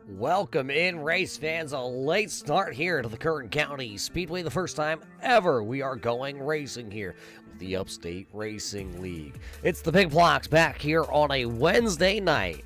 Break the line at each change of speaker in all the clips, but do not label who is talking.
Welcome in, race fans. A late start here to the Kern County Speedway. The first time ever we are going racing here with the Upstate Racing League. It's the big blocks back here on a Wednesday night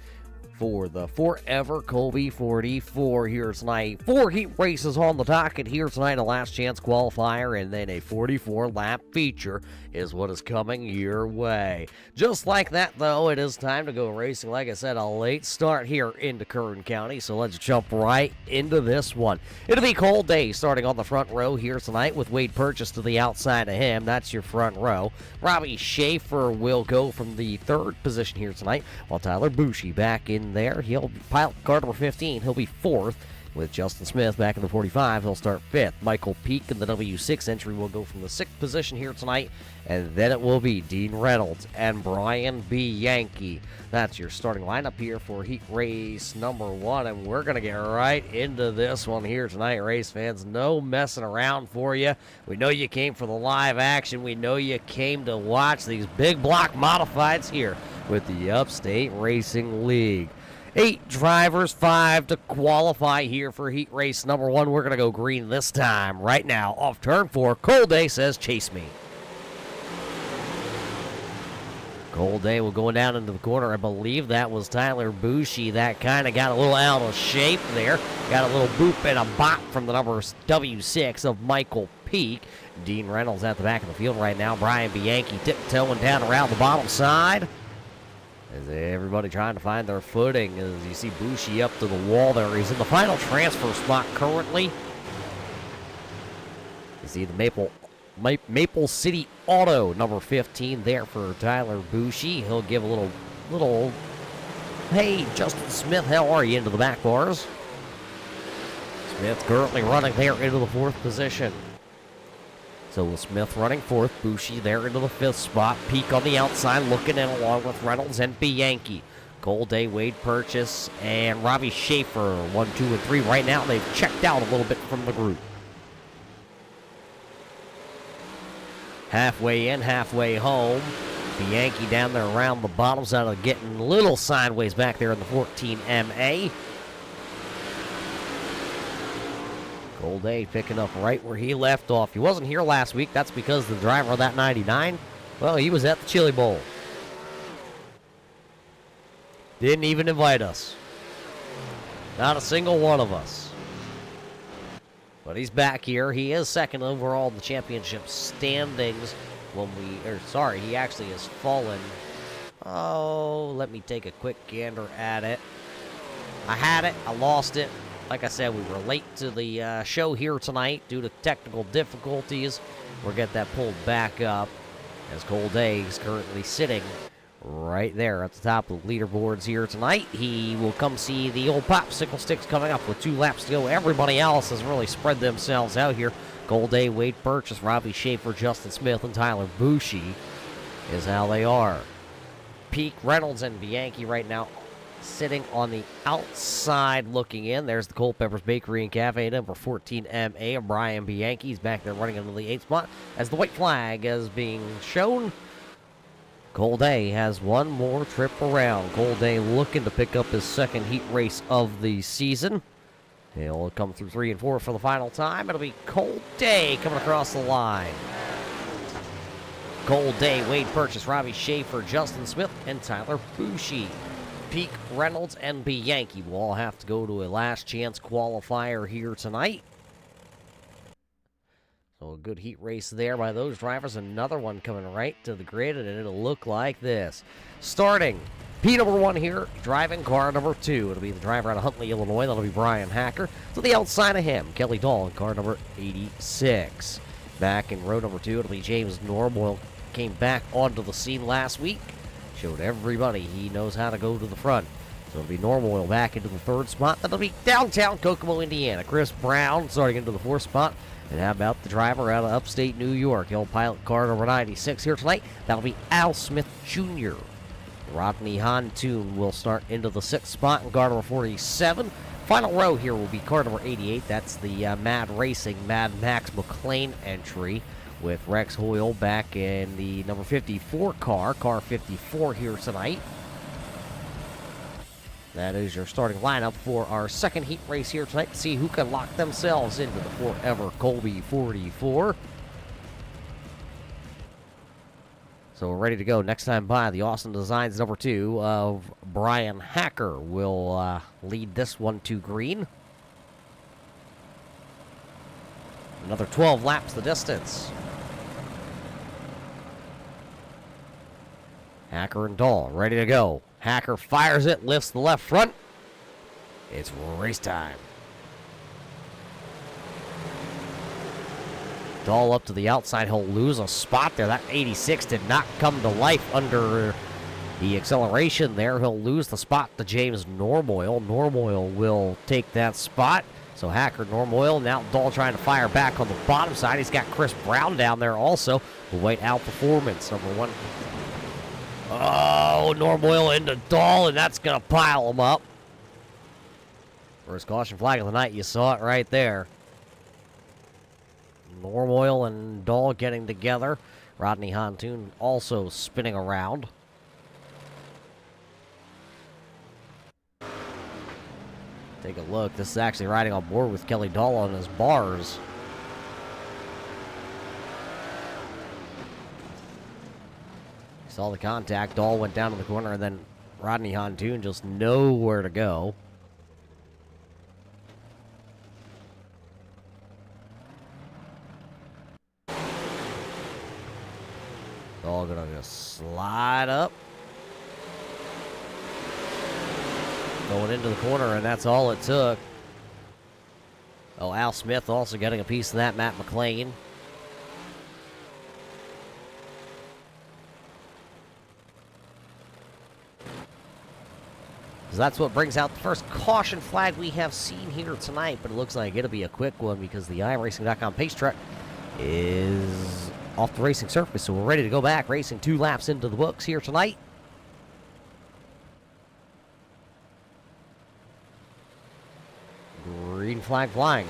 for the 4EverKolbie 44 here tonight. 4 heat races on the docket here tonight, a last chance qualifier, and then a 44-lap feature is what is coming your way. Just like that, though, it is time to go racing. Like I said, a late start here into Kern County, so let's jump right into this one. It'll be Cold Day starting on the front row here tonight with Wade Purchase to the outside of him. That's your front row. Robbie Schaefer will go from the third position here tonight, while Tyler Bushy back in there. He'll pilot car number 15. He'll be fourth. With Justin Smith back in the 45, he'll start fifth. Michael Peak in the W6 entry will go from the sixth position here tonight, and then it will be Dean Reynolds and Brian B. Yankee. That's your starting lineup here for heat race number 1, and we're going to get right into this one here tonight, race fans. No messing around for you. We know you came for the live action. We know you came to watch these big block modifieds here with the Upstate Racing League. 8 drivers, 5 to qualify here for heat race number 1. We're going to go green this time. Right now, off turn 4, Cold Day says, chase me. Cold Day will go down into the corner. I believe that was Tyler Bushy. That kind of got a little out of shape there. Got a little boop and a bop from the number W6 of Michael Peak. Dean Reynolds at the back of the field right now. Brian Bianchi tiptoeing down around the bottom side. As everybody trying to find their footing, as you see Bushy up to the wall there. He's in the final transfer spot currently. You see the Maple City Auto, number 15 there for Tyler Bushy. He'll give a little, hey, Justin Smith, how are you, into the back bars. Smith currently running there into the 4th position. So with Smith running 4th, Bushy there into the 5th spot. Peak on the outside looking in along with Reynolds and Bianchi. Cold Day, Wade Purchase, and Robbie Schaefer, 1, 2, and 3. Right now they've checked out a little bit from the group. Halfway in, halfway home. Bianchi down there around the bottom side of getting a little sideways back there in the 14 MA. Cold Day picking up right where he left off. He wasn't here last week. That's because the driver of that 99, well, he was at the Chili Bowl. Didn't even invite us. Not a single one of us. But he's back here. He is second overall in the championship standings. He actually has fallen. Oh, let me take a quick gander at it. I had it. I lost it. Like I said, we were late to the show here tonight due to technical difficulties. We'll get that pulled back up as Cold Day is currently sitting right there at the top of the leaderboards here tonight. He will come see the old popsicle sticks coming up with 2 laps to go. Everybody else has really spread themselves out here. Cold Day, Wade Purchase, Robbie Schaefer, Justin Smith, and Tyler Bushy is how they are. Peak, Reynolds, and Bianchi right now sitting on the outside looking in. There's the Culpeppers Bakery and Cafe, number 14 MA. Brian Bianchi's back there running into the 8th spot as the white flag is being shown. Cold Day has one more trip around. Cold Day looking to pick up his second heat race of the season. He'll come through 3 and 4 for the final time. It'll be Cold Day coming across the line. Cold Day, Wade Purchase, Robbie Schaefer, Justin Smith, and Tyler Bushy. Peak, Reynolds, and Bianchi will all have to go to a last chance qualifier here tonight. So a good heat race there by those drivers. Another one coming right to the grid, and it'll look like this. Starting P number 1 here, driving car number 2. It'll be the driver out of Huntley, Illinois. That'll be Brian Hacker. To the outside of him, Kelly Dahl in car number 86. Back in row number 2, it'll be James Norboyle. Came back onto the scene last week. Showed everybody he knows how to go to the front. So it'll be Normoil back into the 3rd spot. That'll be downtown Kokomo, Indiana. Chris Brown starting into the 4th spot. And how about the driver out of upstate New York? He'll pilot car number 96 here tonight. That'll be Al Smith Jr. Rodney Hontoon will start into the 6th spot in car number 47. Final row here will be car number 88. That's the Mad Racing Mad Max McLean entry, with Rex Hoyle back in the number 54 car 54 here tonight. That is your starting lineup for our second heat race here tonight to see who can lock themselves into the 4EverKolbie 44. So we're ready to go. Next time by, the Austin Designs number 2 of Brian Hacker will lead this one to green. Another 12 laps the distance. Hacker and Dahl ready to go. Hacker fires it, lifts the left front. It's race time. Dahl up to the outside. He'll lose a spot there. That 86 did not come to life under the acceleration there. He'll lose the spot to James Normoyle. Normoyle will take that spot. So Hacker, Normoyle, now Dahl trying to fire back on the bottom side. He's got Chris Brown down there also. The white outperformance, number 1. Oh, Normoyle into Dahl, and that's going to pile him up. First caution flag of the night. You saw it right there. Normoyle and Dahl getting together. Rodney Hontoon also spinning around. Take a look. This is actually riding on board with Kelly Dahl on his bars. Saw the contact. Dahl went down to the corner, and then Rodney Hontoon just nowhere to go. Dahl gonna just slide up. Going into the corner, and that's all it took. Oh, Al Smith also getting a piece of that, Matt McLean. So that's what brings out the first caution flag we have seen here tonight, but it looks like it'll be a quick one because the iRacing.com pace truck is off the racing surface, so we're ready to go back, racing 2 laps into the books here tonight. Green flag flying.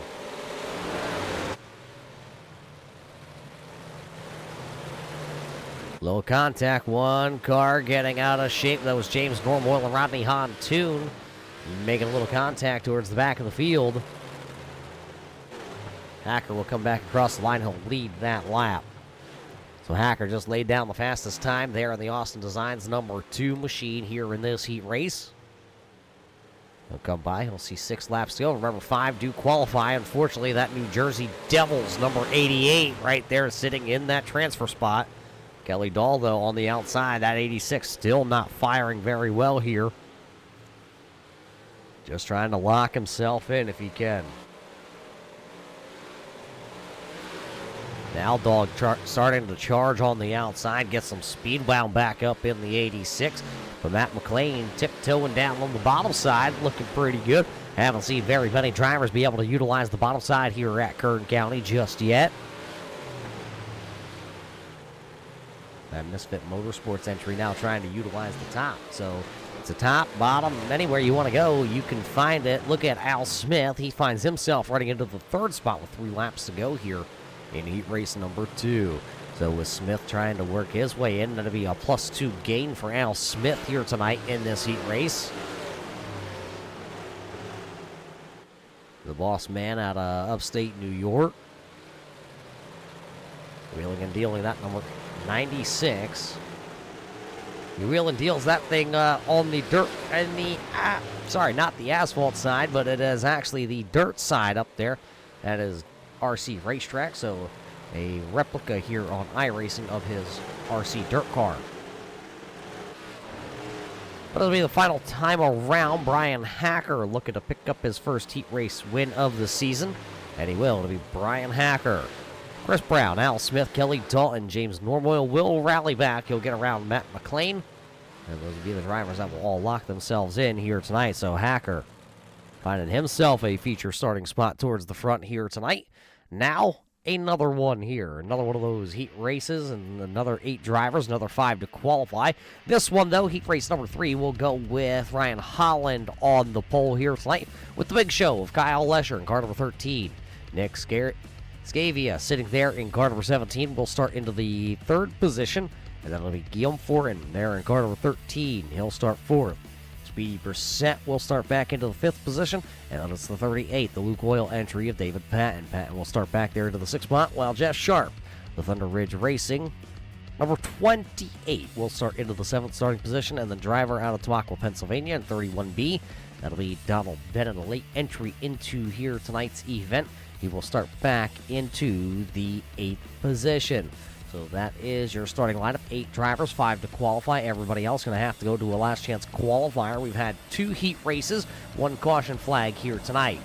Low contact, one car getting out of shape. That was James Normoyle and Rodney Hontoon making a little contact towards the back of the field. Hacker will come back across the line. He'll lead that lap. So Hacker just laid down the fastest time there in the Austin Designs number 2 machine here in this heat race. He'll come by. He'll see 6 laps to go. Remember, 5 do qualify. Unfortunately, that New Jersey Devils number 88 right there sitting in that transfer spot. Kelly Dahl, though, on the outside. That 86 still not firing very well here. Just trying to lock himself in if he can. Now Dahl starting to charge on the outside. Get some speed, wound back up in the 86. But Matt McLean tiptoeing down on the bottom side, looking pretty good. Haven't seen very many drivers be able to utilize the bottom side here at Kern County just yet. That Misfit Motorsports entry now trying to utilize the top. So it's a top, bottom, anywhere you want to go, you can find it. Look at Al Smith. He finds himself running into the 3rd spot with 3 laps to go here in heat race number 2. So with Smith trying to work his way in, that'll be a +2 gain for Al Smith here tonight in this heat race. The boss man out of upstate New York. Wheeling and dealing that number 96. He wheel and deals that thing on the dirt and the, sorry, not the asphalt side, but it is actually the dirt side up there. That is RC Racetrack, so a replica here on iRacing of his RC dirt car. But it'll be the final time around. Brian Hacker looking to pick up his first heat race win of the season, and he will. It'll be Brian Hacker. Chris Brown, Al Smith, Kelly Dalton, James Normoyle will rally back. He'll get around Matt McLean. And those will be the drivers that will all lock themselves in here tonight. So Hacker finding himself a feature starting spot towards the front here tonight. Now, another one here. Another one of those heat races and another 8 drivers, another 5 to qualify. This one, though, heat race number 3, will go with Ryan Holland on the pole here tonight with the big show of Kyle Lesher in car number 13. Nick Scavia sitting there in car number 17 will start into the 3rd position, and that'll be Guillaume Foran there in car number 13. He'll start 4th. Speedy Brissett will start back into the 5th position, and then it's the 38th, the Luke Oil entry of David Patton. Patton will start back there into the 6th spot, while Jeff Sharp, the Thunder Ridge Racing, number 28, will start into the 7th starting position, and the driver out of Tamaqua, Pennsylvania, in 31B. That'll be Donald Bennett, a late entry into here tonight's event. He will start back into the 8th position. So that is your starting lineup. 8 drivers, 5 to qualify. Everybody else going to have to go to a last chance qualifier. We've had 2 heat races, 1 caution flag here tonight.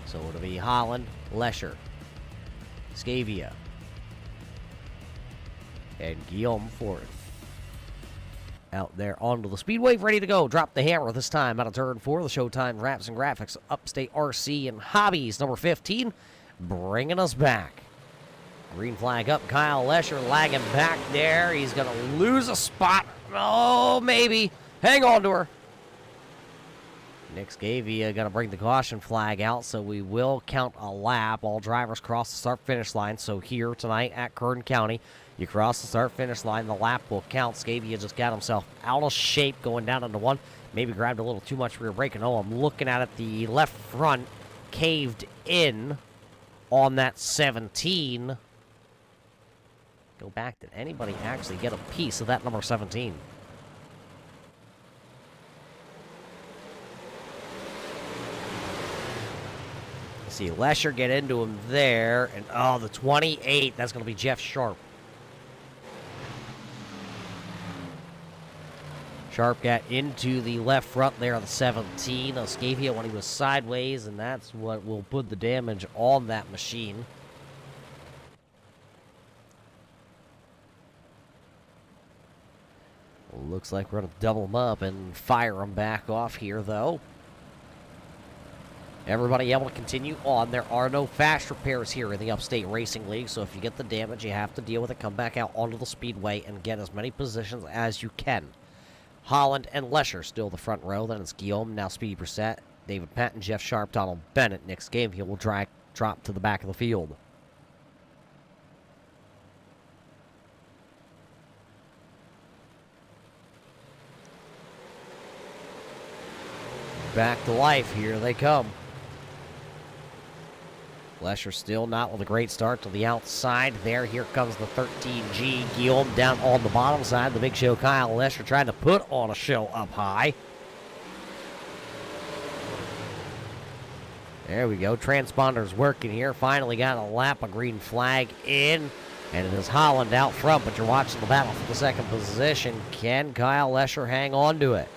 So it'll be Holland, Lesher, Scavia, and Guillaume Ford out there onto the speedway, ready to go. Drop the hammer this time out of turn 4. The Showtime Wraps and Graphics Upstate RC and Hobbies, number 15, bringing us back. Green flag up. Kyle Lesher lagging back there. He's going to lose a spot. Oh, maybe. Hang on to her. Nick Scavia going to bring the caution flag out, so we will count a lap. All drivers cross the start-finish line. So here tonight at Kern County, you cross the start-finish line, the lap will count. Scavia just got himself out of shape going down into 1. Maybe grabbed a little too much rear braking. Oh, I'm looking at it. The left front caved in on that 17. Go back. Did anybody actually get a piece of that number 17? See Lesher get into him there. And, oh, the 28. That's going to be Jeff Sharp. Sharp got into the left front there on the 17. Scavia when he was sideways, and that's what will put the damage on that machine. Looks like we're going to double them up and fire them back off here, though. Everybody able to continue on. There are no fast repairs here in the Upstate Racing League, so if you get the damage, you have to deal with it. Come back out onto the speedway and get as many positions as you can. Holland and Lesher still the front row. Then it's Guillaume, now Speedy Brissett, David Patton, Jeff Sharp, Donald Bennett. Next game, he will drop to the back of the field. Back to life, here they come. Lesher still not with a great start to the outside there. Here comes the 13G. Guillaume down on the bottom side. The big show Kyle Lesher trying to put on a show up high. There we go. Transponder's working here. Finally got a lap, a green flag in. And it is Holland out front, but you're watching the battle for the 2nd position. Can Kyle Lesher hang on to it?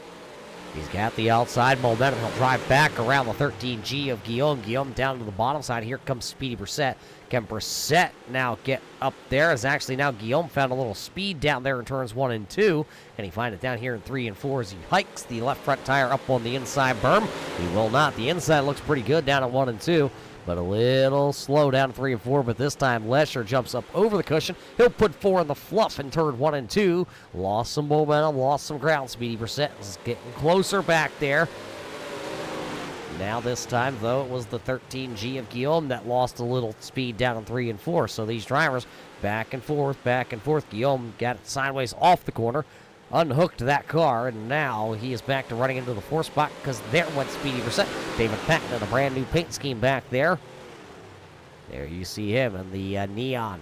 He's got the outside momentum. He'll drive back around the 13G of Guillaume. Guillaume down to the bottom side. Here comes Speedy Brissett. Can Brissett now get up there? As actually now Guillaume found a little speed down there in turns 1 and 2. Can he find it down here in 3 and 4 as he hikes the left front tire up on the inside berm? He will not. The inside looks pretty good down at 1 and 2. But a little slow down 3 and 4, but this time Lesher jumps up over the cushion. He'll put 4 in the fluff in turn 1 and 2. Lost some momentum, lost some ground. Speedy Brissett is getting closer back there. Now this time, though, it was the 13G of Guillaume that lost a little speed down in 3 and 4. So these drivers back and forth, back and forth. Guillaume got it sideways off the corner, unhooked that car, and now he is back to running into the 4th spot because there went Speedy Brissett. David Patton in a brand new paint scheme back there. There you see him in the neon.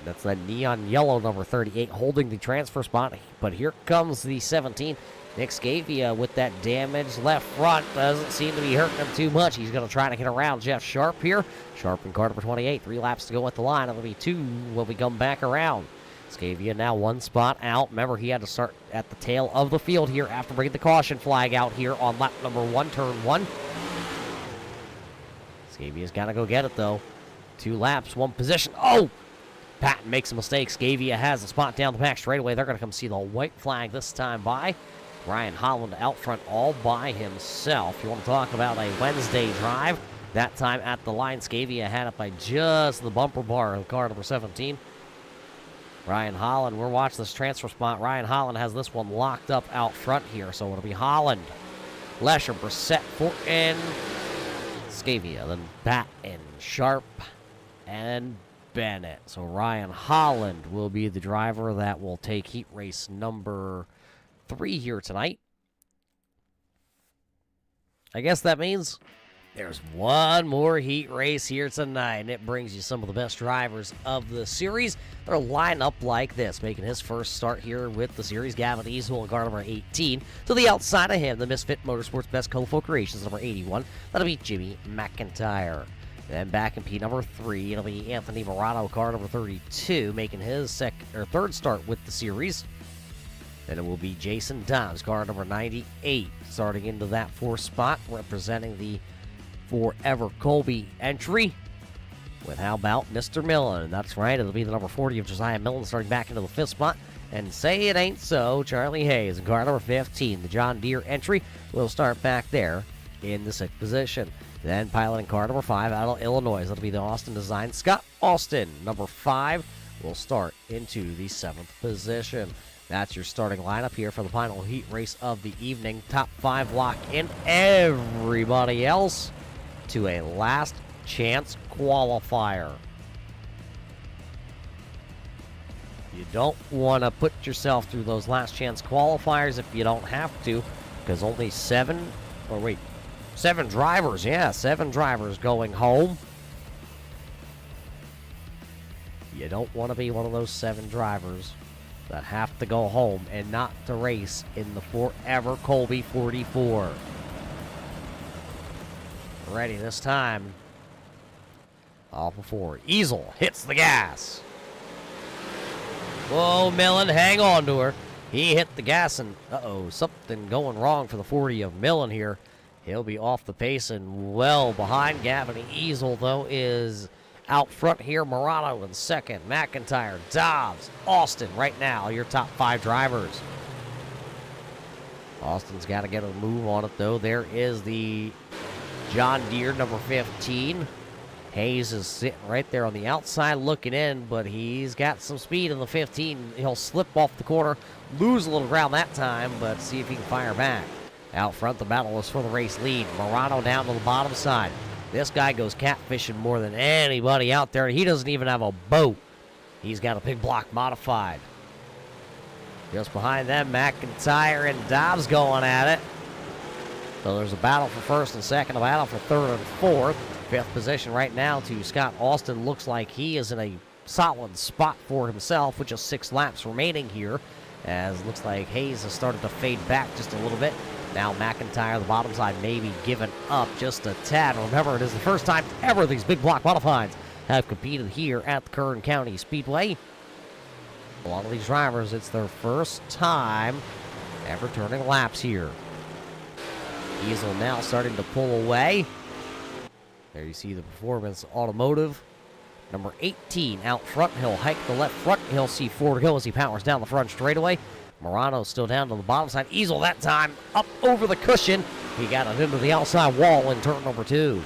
That's the neon yellow number 38 holding the transfer spot. But here comes the 17. Nick Scavia with that damaged left front. Doesn't seem to be hurting him too much. He's going to try to get around Jeff Sharp here. Sharp and car number 28. 3 laps to go at the line. It'll be 2 when we come back around. Scavia now 1 spot out. Remember, he had to start at the tail of the field here after bringing the caution flag out here on lap number 1, turn 1. Scavia's got to go get it, though. 2 laps, 1 position. Oh! Patton makes a mistake. Scavia has a spot down the back straightaway. They're going to come see the white flag this time by. Ryan Holland out front all by himself. You want to talk about a Wednesday drive? That time at the line, Scavia had it by just the bumper bar of car number 17. Ryan Holland, we're watching this transfer spot. Ryan Holland has this one locked up out front here, so it'll be Holland, Lesher, Brissett, and Scavia. Then Pat and Sharp and Bennett. So Ryan Holland will be the driver that will take heat race number 3 here tonight. I guess that means there's one more heat race here tonight, and it brings you some of the best drivers of the series. They're lined up like this, making his first start here with the series. Gavin Easel in car number 18. To the outside of him, the Misfit Motorsports Best Colorful Creations number 81. That'll be Jimmy McIntyre. Then back in P number 3, it'll be Anthony Morano, car number 32, making his third start with the series. Then it will be Jason Dobbs, car number 98, starting into that 4th spot, representing the 4EverKolbie entry. With how about Mr. Millen? That's right, it'll be the number 40 of Josiah Millen, starting back into the 5th spot. And say it ain't so, Charlie Hayes, in car number 15, the John Deere entry, will start back there in the 6th position. Then piloting car number 5 out of Illinois. That'll be the Austin design. Scott Austin, number 5, will start into the 7th position. That's your starting lineup here for the final heat race of the evening. Top 5 lock in. Everybody else to a last chance qualifier. You don't want to put yourself through those last chance qualifiers if you don't have to, because only 7 drivers, 7 drivers going home. You don't want to be one of those 7 drivers that have to go home and not to race in the 4EverKolbie 44. Ready this time. All before Easel hits the gas. Whoa, Millen, hang on to her. He hit the gas and, something going wrong for the 40 of Millen here. He'll be off the pace and well behind. Gavin Easel, though, is out front here. Morano in 2nd. McIntyre, Dobbs, Austin right now, your top 5 drivers. Austin's got to get a move on it, though. There is the John Deere, number 15. Hayes is sitting right there on the outside looking in, but he's got some speed in the 15. He'll slip off the corner, lose a little ground that time, but see if he can fire back. Out front, the battle is for the race lead. Morano down to the bottom side. This guy goes catfishing more than anybody out there. He doesn't even have a boat. He's got a big block modified. Just behind them, McIntyre and Dobbs going at it. So there's a battle for 1st and 2nd, a battle for 3rd and 4th. 5th position right now to Scott Austin. Looks like he is in a solid spot for himself with just 6 laps remaining here. As looks like Hayes has started to fade back just a little bit. Now McIntyre, the bottom side, maybe giving up just a tad. Remember, it is the first time ever these big block modifieds have competed here at the Kern County Speedway. A lot of these drivers, it's their first time ever turning laps here. Easel now starting to pull away. There you see the Performance Automotive. Number 18 out front. He'll hike the left front. He'll see 4 to go as he powers down the front straightaway. Morano still down to the bottom side. Easel that time up over the cushion. He got it into the outside wall in turn number 2.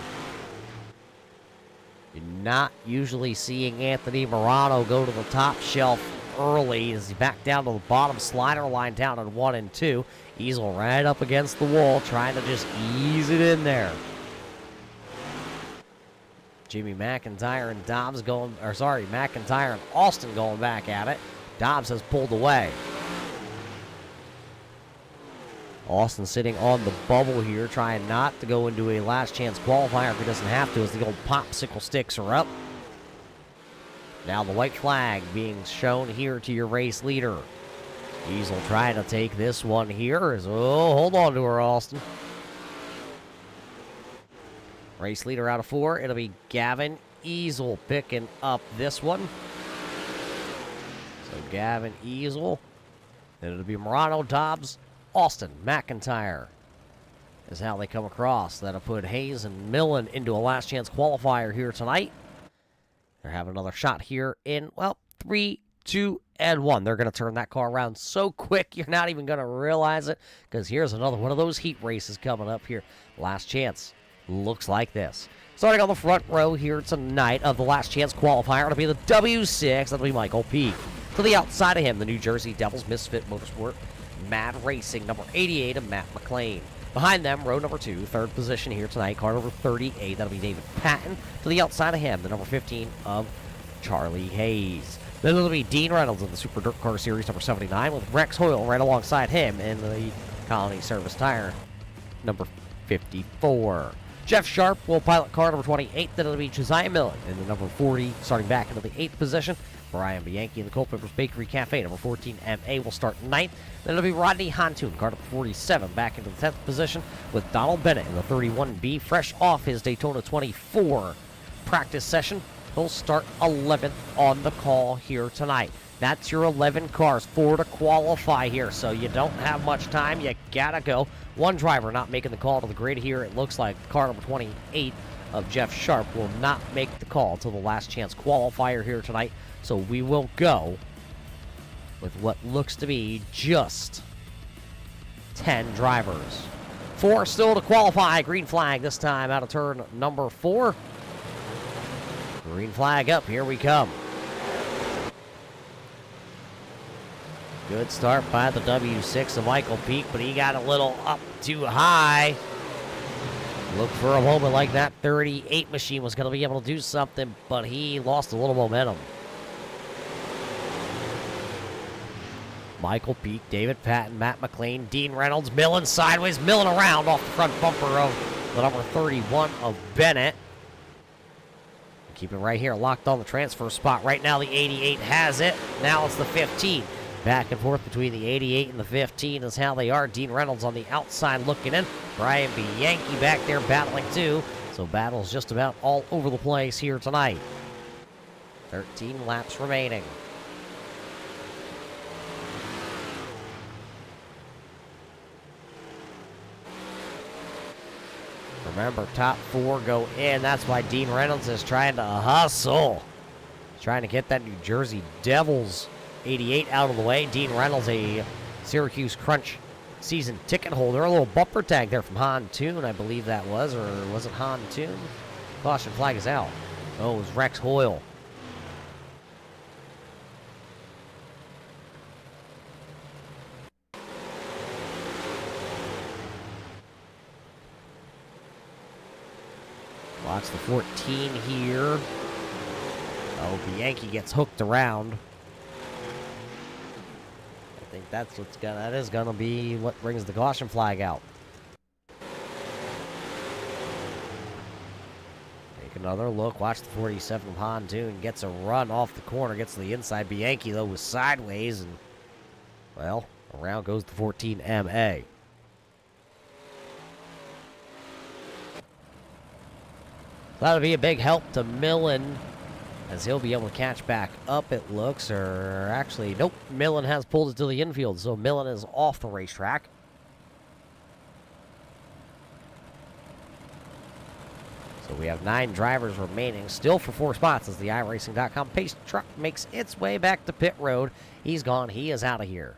You're not usually seeing Anthony Morano go to the top shelf early as he back down to the bottom slider line down at 1 and 2. Easel right up against the wall trying to just ease it in there. Jimmy McIntyre and McIntyre and Austin going back at it. Dobbs has pulled away. Austin sitting on the bubble here, trying not to go into a last chance qualifier if he doesn't have to, as the old popsicle sticks are up. Now the white flag being shown here to your race leader. Easel trying to take this one here. Hold on to her, Austin. Race leader out of 4. It'll be Gavin Easel picking up this one. So Gavin Easel. Then it'll be Morano, Dobbs, Austin, McIntyre is how they come across. That'll put Hayes and Millen into a last chance qualifier here tonight. They're having another shot here in, 3, 2, and 1. They're going to turn that car around so quick you're not even going to realize it, because here's another one of those heat races coming up here. Last chance looks like this. Starting on the front row here tonight of the last chance qualifier, it'll be the W6. That'll be Michael Peak. To the outside of him, the New Jersey Devils Misfit Motorsport Mad Racing, number 88 of Matt McLean. Behind them, row number 2, 3rd position here tonight, car number 38. That'll be David Patton. To the outside of him, the number 15 of Charlie Hayes. Then it'll be Dean Reynolds in the Super Dirt Car Series number 79 with Rex Hoyle right alongside him in the Colony Service Tire number 54. Jeff Sharp will pilot car number 28. Then it'll be Josiah Millen in the number 40, starting back into the 8th position. Brian Bianchi in the Culpepper's Bakery Cafe number 14 MA will start 9th. Then it'll be Rodney Hantoon, car number 47, back into the 10th position with Donald Bennett in the 31B, fresh off his Daytona 24 practice session. He'll start 11th on the call here tonight. That's your 11 cars, 4 to qualify here, so you don't have much time. You gotta go. One driver not making the call to the grid here. It looks like car number 28 of Jeff Sharp will not make the call till the last chance qualifier here tonight. So we will go with what looks to be just 10 drivers. 4 still to qualify. Green flag this time out of turn number 4. Green flag up. Here we come. Good start by the W6 of Michael Peak, but he got a little up too high. Look for a moment like that 38 machine was going to be able to do something, but he lost a little momentum. Michael Peak, David Patton, Matt McLean, Dean Reynolds, Millen sideways, Millen around off the front bumper of the number 31 of Bennett. Keep it right here, locked on the transfer spot. Right now the 88 has it. Now it's the 15. Back and forth between the 88 and the 15 is how they are. Dean Reynolds on the outside looking in. Brian Bianchi back there battling too. So battle's just about all over the place here tonight. 13 laps remaining. Remember, top 4 go in. That's why Dean Reynolds is trying to hustle. Trying to get that New Jersey Devils 88 out of the way. Dean Reynolds, a Syracuse Crunch season ticket holder. A little bumper tag there from Hantoon, I believe that was. Or was it Hantoon? Caution flag is out. Oh, it was Rex Hoyle. Watch the 14 here. Oh, Bianchi gets hooked around. I think that is gonna be what brings the caution flag out. Take another look. Watch the 47 of Hantoon. Gets a run off the corner. Gets to the inside. Bianchi, though, was sideways. And, well, around goes the 14 MA. That'll be a big help to Millen, as he'll be able to catch back up, it looks. Or actually, nope, Millen has pulled it to the infield, so Millen is off the racetrack. So we have 9 drivers remaining, still for 4 spots, as the iRacing.com pace truck makes its way back to pit road. He's gone. He is out of here.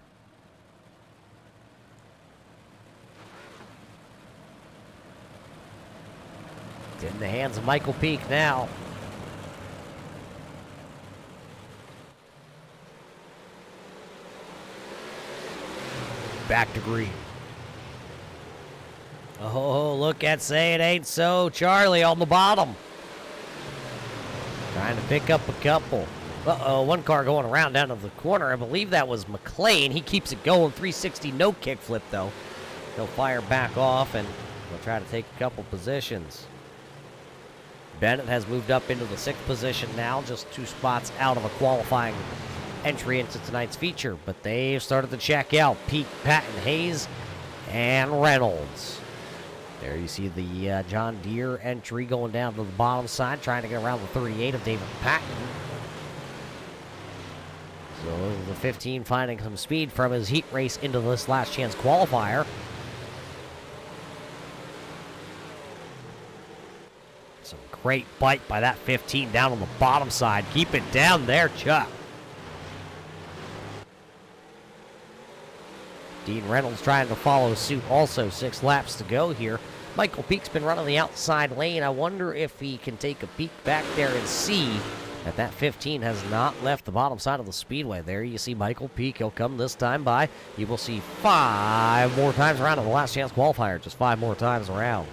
In the hands of Michael Peak now. Back to green. Oh, look at Say It Ain't So. Charlie on the bottom. Trying to pick up a couple. Uh-oh, one car going around down to the corner. I believe that was McLean. He keeps it going. 360, no kickflip, though. He'll fire back off, and we'll try to take a couple positions. Bennett has moved up into the 6th position now, just 2 spots out of a qualifying entry into tonight's feature. But they've started to check out Peak, Patton, Hayes, and Reynolds. There you see the John Deere entry going down to the bottom side, trying to get around the 38 of David Patton. So the 15 finding some speed from his heat race into this last chance qualifier. Some great bite by that 15 down on the bottom side. Keep it down there, Chuck. Dean Reynolds trying to follow suit also. 6 laps to go here. Michael Peak's been running the outside lane. I wonder if he can take a peek back there and see that 15 has not left the bottom side of the speedway. There you see Michael Peak. He'll come this time by. You will see 5 more times around in the last chance qualifier. Just 5 more times around.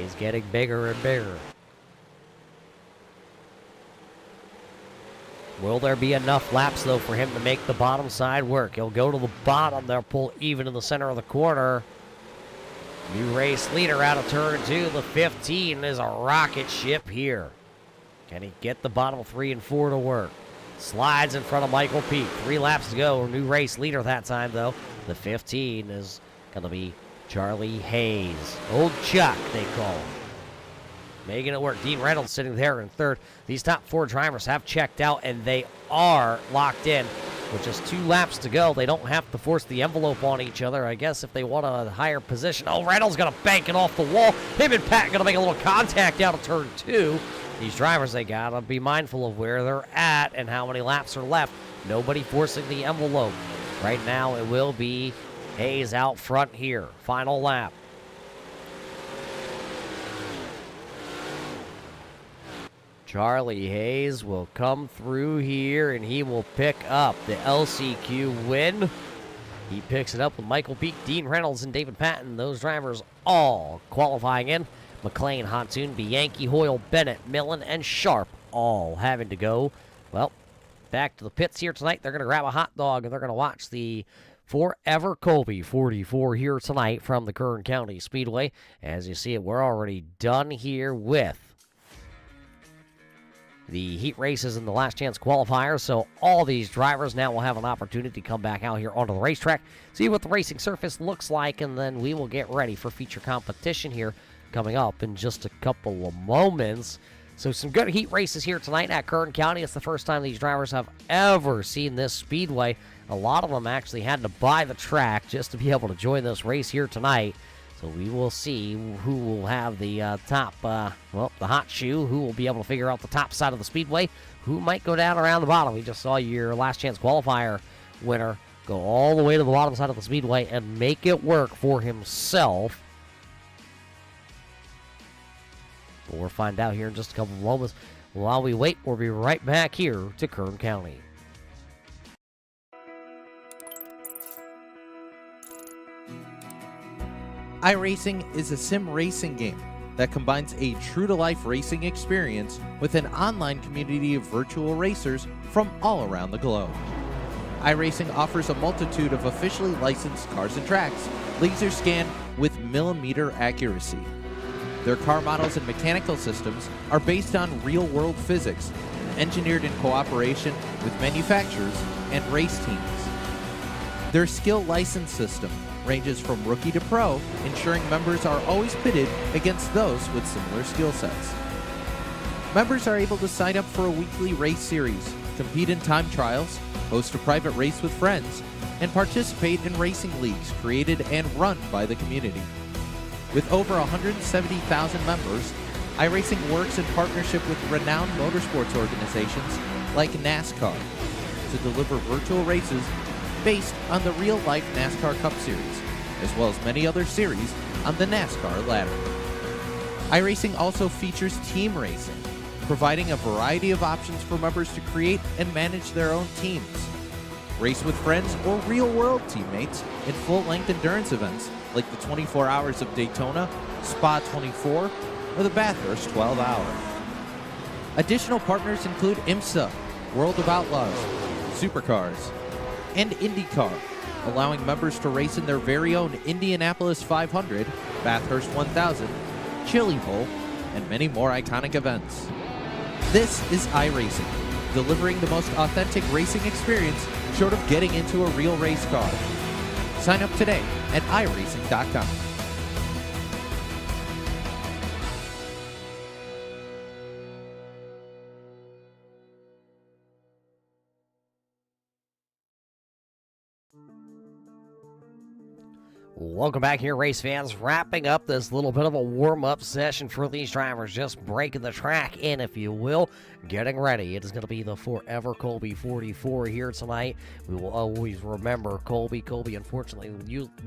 He's getting bigger and bigger. Will there be enough laps, though, for him to make the bottom side work? He'll go to the bottom. They'll pull even in the center of the corner. New race leader out of turn 2. The 15 is a rocket ship here. Can he get the bottom 3 and 4 to work? Slides in front of Michael Peak. 3 laps to go. New race leader that time, though. The 15 is going to be Charlie Hayes. Old Chuck, they call him. Making it work. Dean Reynolds sitting there in third. These top 4 drivers have checked out, and they are locked in. With just 2 laps to go, they don't have to force the envelope on each other. I guess if they want a higher position. Oh, Reynolds going to bank it off the wall. Him and Pat going to make a little contact out of turn 2. These drivers, they got to be mindful of where they're at and how many laps are left. Nobody forcing the envelope. Right now, it will be Hayes out front here. Final lap. Charlie Hayes will come through here, and he will pick up the LCQ win. He picks it up with Michael Peak, Dean Reynolds, and David Patton. Those drivers all qualifying in. McLean, Hontoon, Bianchi, Hoyle, Bennett, Millen, and Sharp all having to go. Well, back to the pits here tonight. They're going to grab a hot dog, and they're going to watch the 4EverKolbie 44 here tonight from the Kern County Speedway. As you see it, we're already done here with the heat races and the last chance qualifiers, so all these drivers now will have an opportunity to come back out here onto the racetrack, see what the racing surface looks like, and then we will get ready for feature competition here coming up in just a couple of moments. So some good heat races here tonight at Kern County. It's the first time these drivers have ever seen this speedway. A lot of them actually had to buy the track just to be able to join this race here tonight. So we will see who will have the top, the hot shoe, who will be able to figure out the top side of the speedway, who might go down around the bottom. We just saw your last chance qualifier winner go all the way to the bottom side of the speedway and make it work for himself. We'll find out here in just a couple of moments. While we wait, we'll be right back here to Kern County.
iRacing is a sim racing game that combines a true-to-life racing experience with an online community of virtual racers from all around the globe. iRacing offers a multitude of officially licensed cars and tracks, laser scanned with millimeter accuracy. Their car models and mechanical systems are based on real-world physics, engineered in cooperation with manufacturers and race teams. Their skill license system ranges from rookie to pro, ensuring members are always pitted against those with similar skill sets. Members are able to sign up for a weekly race series, compete in time trials, host a private race with friends, and participate in racing leagues created and run by the community. With over 170,000 members, iRacing works in partnership with renowned motorsports organizations like NASCAR to deliver virtual races based on the real-life NASCAR Cup Series, as well as many other series on the NASCAR ladder. iRacing also features team racing, providing a variety of options for members to create and manage their own teams. Race with friends or real-world teammates in full-length endurance events like the 24 Hours of Daytona, Spa 24, or the Bathurst 12 Hour. Additional partners include IMSA, World of Outlaws, Supercars, and IndyCar, allowing members to race in their very own Indianapolis 500, Bathurst 1000, Chili Bowl, and many more iconic events. This is iRacing, delivering the most authentic racing experience short of getting into a real race car. Sign up today at iRacing.com.
Welcome back here, race fans. Wrapping up this little bit of a warm-up session for these drivers. Just breaking the track in, if you will. Getting ready. It is going to be the 4EverKolbie 44 here tonight. We will always remember Kolbie. Kolbie, unfortunately,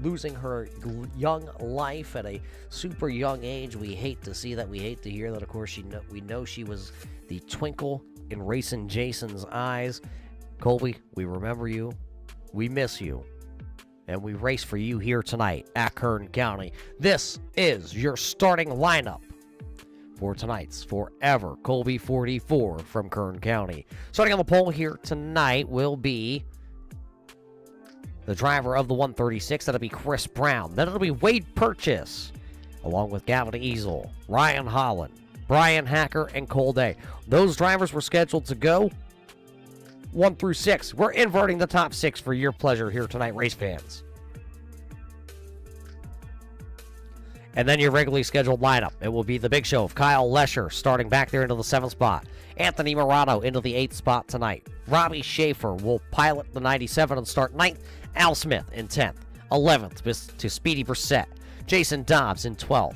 losing her young life at a super young age. We hate to see that. We hate to hear that. Of course, we know she was the twinkle in Racing Jason's eyes. Kolbie, we remember you. We miss you. And we race for you here tonight at Kern County. This is your starting lineup for tonight's 4EverKolbie 44 from Kern County. Starting on the pole here tonight will be the driver of the 136. That'll be Chris Brown. Then it'll be Wade Purchase, along with Gavin Easel, Ryan Holland, Brian Hacker, and Cole Day. Those drivers were scheduled to go 1 through 6. We're inverting the top 6 for your pleasure here tonight, race fans. And then your regularly scheduled lineup. It will be the big show of Kyle Lesher starting back there into the 7th spot. Anthony Morano into the 8th spot tonight. Robbie Schaefer will pilot the 97 and start 9th. Al Smith in 10th. 11th to Speedy Brissett. Jason Dobbs in 12th.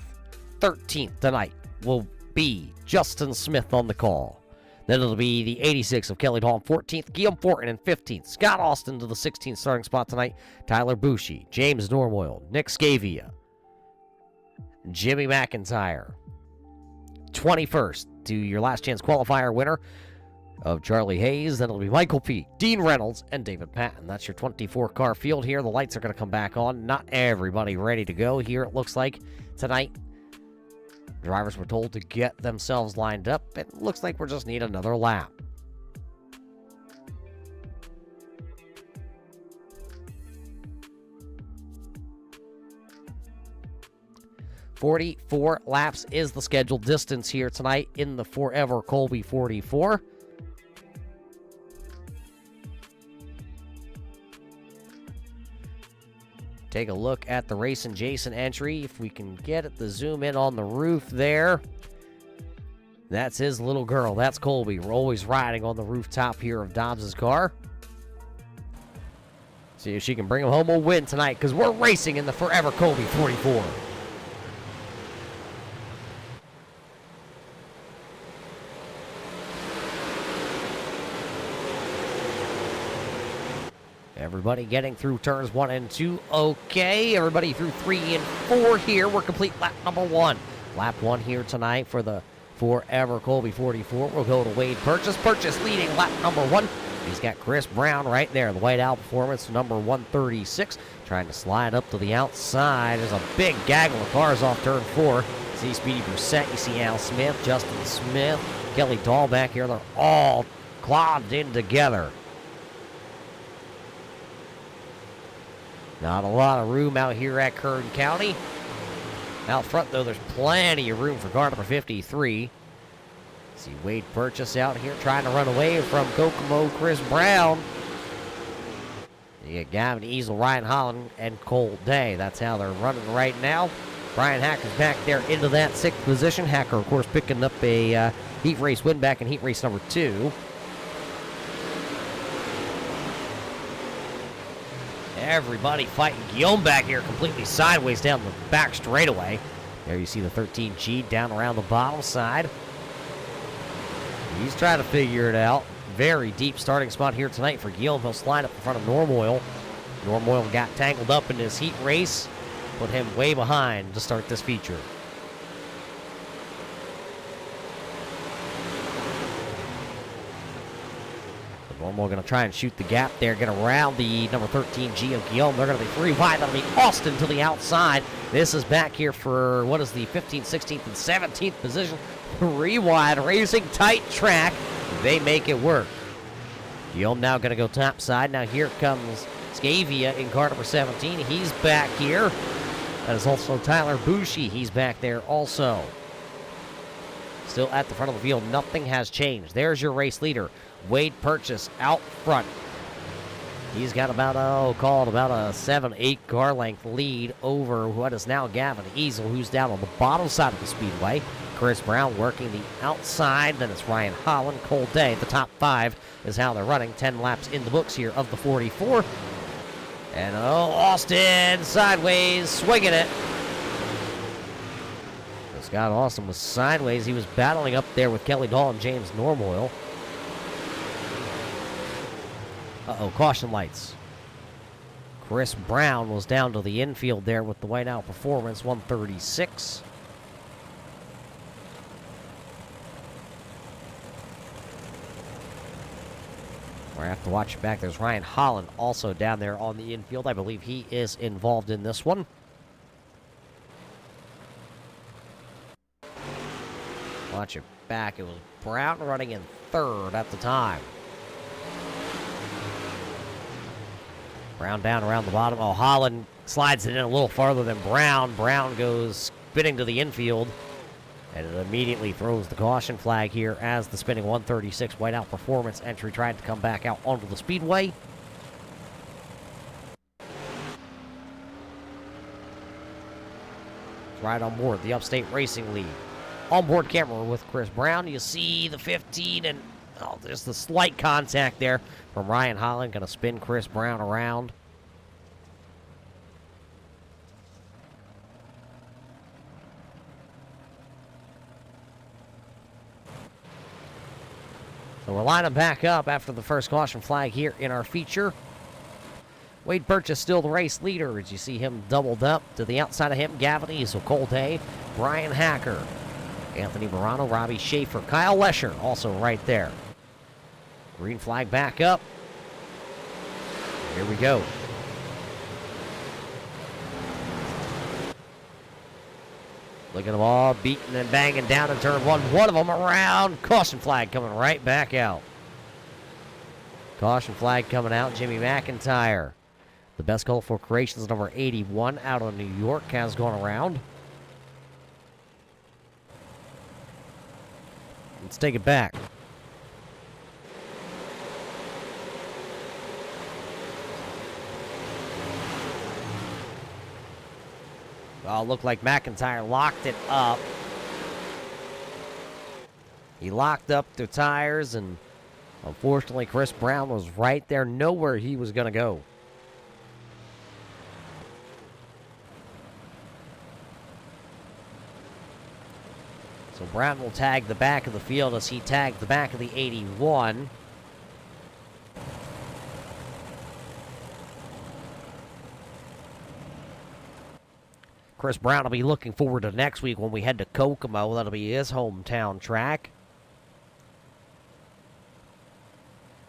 13th tonight will be Justin Smith on the call. Then it'll be the 86 of Kelly Dahl in 14th. Guillaume Fortin in 15th. Scott Austin to the 16th starting spot tonight. Tyler Bushy, James Normoyle, Nick Scavia, Jimmy McIntyre. 21st to your last chance qualifier winner of Charlie Hayes. Then it'll be Michael P., Dean Reynolds, and David Patton. That's your 24-car field here. The lights are going to come back on. Not everybody ready to go here, it looks like, tonight. Drivers were told to get themselves lined up. It looks like we just need another lap. "44 laps is the scheduled distance here tonight in the 4EverKolbie 44. Take a look at the Racing Jason entry. If we can get it to zoom in on the roof there. That's his little girl. That's Colby. We're always riding on the rooftop here of Dobbs' car. See if she can bring him home a win tonight, because we're racing in the 4EverKolbie 44. Everybody getting through turns 1 and 2. Okay, everybody through 3 and 4 here. We're complete lap number 1. Lap 1 here tonight for the 4EverKolbie 44. We'll go to Wade Purchase. Purchase leading lap number 1. He's got Chris Brown right there. The White Owl Performance, number 136. Trying to slide up to the outside. There's a big gaggle of cars off turn 4. You see Speedy Brissett. You see Al Smith, Justin Smith, Kelly Dahl back here. They're all clogged in together. Not a lot of room out here at Kern County. Out front, though, there's plenty of room for car number 53. See Wade Purchase out here trying to run away from Kokomo Chris Brown. You get Gavin Easel, Ryan Holland, and Cole Day. That's how they're running right now. Brian Hacker's back there into that 6th position. Hacker, of course, picking up a heat race win back in heat race number 2. Everybody fighting. Guillaume back here completely sideways down the back straightaway. There you see the 13G down around the bottom side. He's trying to figure it out. Very deep starting spot here tonight for Guillaume. He'll slide up in front of Normoyle. Normoyle got tangled up in his heat race. Put him way behind to start this feature. Normoyle going to try and shoot the gap there, get around the number 13G of Guillaume. They're going to be 3 wide. That'll be Austin to the outside. This is back here for, what is the 15th, 16th, and 17th position. 3 wide, racing tight track. They make it work. Guillaume now going to go top side. Now here comes Scavia in car number 17. He's back here. That is also Tyler Bushy. He's back there also. Still at the front of the field. Nothing has changed. There's your race leader, Wade Purchase, out front. He's got about a 7-8 car length lead over what is now Gavin Easel, who's down on the bottom side of the speedway. Chris Brown working the outside. Then it's Ryan Holland, Cole Day. The top 5 is how they're running. 10 laps in the books here of the 44. And Austin sideways, swinging it. Scott Austin was sideways. He was battling up there with Kelly Dahl and James Normoyle. Caution lights. Chris Brown was down to the infield there with the White Owl Performance, 136. We're going to have to watch it back. There's Ryan Holland also down there on the infield. I believe he is involved in this one. Watch it back. It was Brown running in third at the time. Brown down around the bottom. Oh, Holland slides it in a little farther than Brown. Brown goes spinning to the infield. And it immediately throws the caution flag here as the spinning 136 Whiteout Performance entry tried to come back out onto the speedway. Right on board the Upstate Racing League. Onboard camera with Chris Brown. You see the 15 and there's the slight contact there from Ryan Holland. Going to spin Chris Brown around. So we're lining back up after the first caution flag here in our feature. Wade Purchase still the race leader as you see him doubled up. To the outside of him, Gavin Easel, Cole Day, Brian Hacker, Anthony Morano, Robbie Schaefer, Kyle Lesher also right there. Green flag back up. Here we go. Look at them all beating and banging down in turn one. One of them around. Caution flag coming right back out. Caution flag coming out. Jimmy McIntyre. The Best Colorful Creations number 81 out of New York has gone around. Let's take it back. Well, looked like McIntyre locked it up. He locked up the tires, and unfortunately, Chris Brown was right there, nowhere he was going to go. So Brown will tag the back of the field as he tagged the back of the 81. Chris Brown will be looking forward to next week when we head to Kokomo. That'll be his hometown track.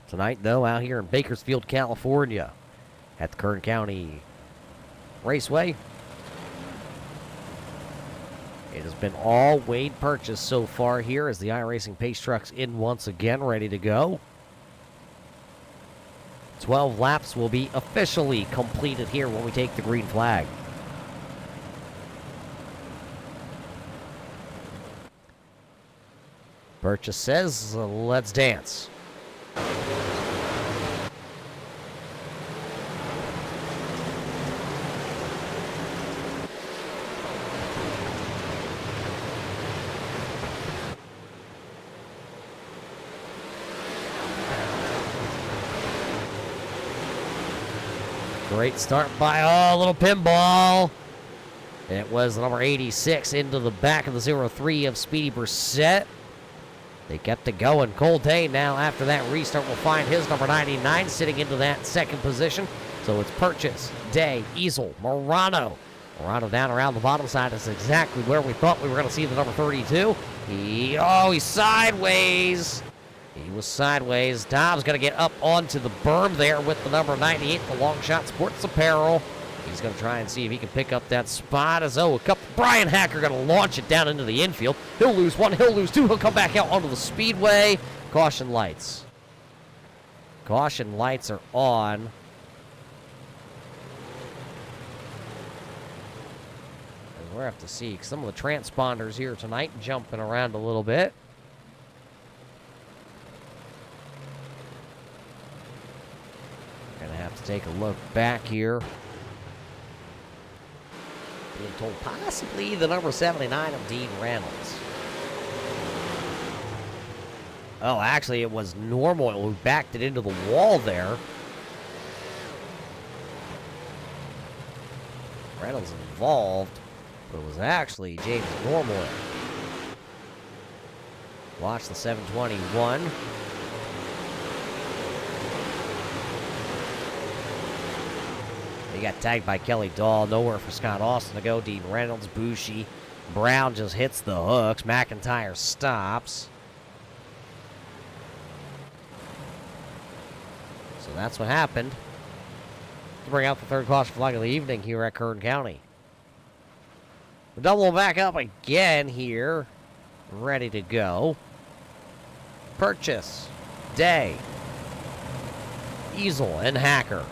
Tonight, though, out here in Bakersfield, California, at the Kern County Raceway. It has been all Wade Purchase so far here as the iRacing Pace Truck's in once again, ready to go. 12 laps will be officially completed here when we take the green flag. Purchase says, let's dance. Great start by a little pinball. It was number 86 into the back of the 03 of Speedy Brissett. They kept it going. Cole Day now after that restart will find his number 99 sitting into that second position. So it's Purchase, Day, Easel, Morano. Morano down around the bottom side. That's exactly where we thought we were going to see the number 32. He's sideways. He was sideways. Dom's going to get up onto the berm there with the number 98, the Long Shot Sports Apparel. He's going to try and see if he can pick up that spot. Brian Hacker going to launch it down into the infield. He'll lose one, he'll lose two. He'll come back out onto the speedway. Caution lights. Caution lights are on. And we'll have to see some of the transponders here tonight jumping around a little bit. Going to have to take a look back here. Being told possibly the number 79 of Dean Reynolds. Oh, actually, it was normal who backed it into the wall there. Reynolds involved, but it was actually James Normal. Watch the 721. He got tagged by Kelly Dahl. Nowhere for Scott Austin to go. Dean Reynolds, Bushi. Brown just hits the hooks. McIntyre stops. So that's what happened to bring out the third caution flag of the evening here at Kern County. We're doubling back up again here. ready to go. Purchase, Day, Easel, and Hacker.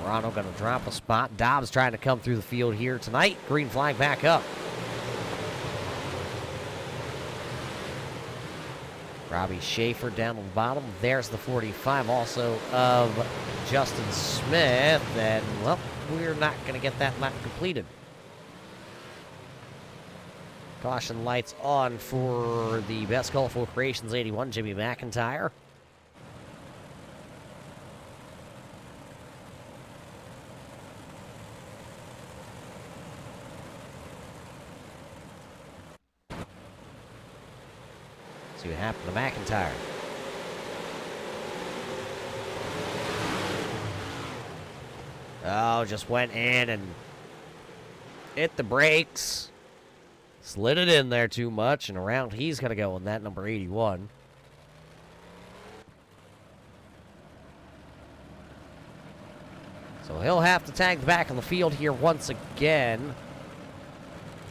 Morano going to drop a spot. Dobbs trying to come through the field here tonight. Green flag back up. Robbie Schaefer down on the bottom. There's the 45 also of Justin Smith. And, well, we're not going to get that lap completed. Caution lights on for the Best Colorful Creations 81, Jimmy McIntyre. See what happened to McIntyre. Oh, just went in and hit the brakes. Slid it in there too much, and around he's going to go in that number 81. So he'll have to tag the back of the field here once again.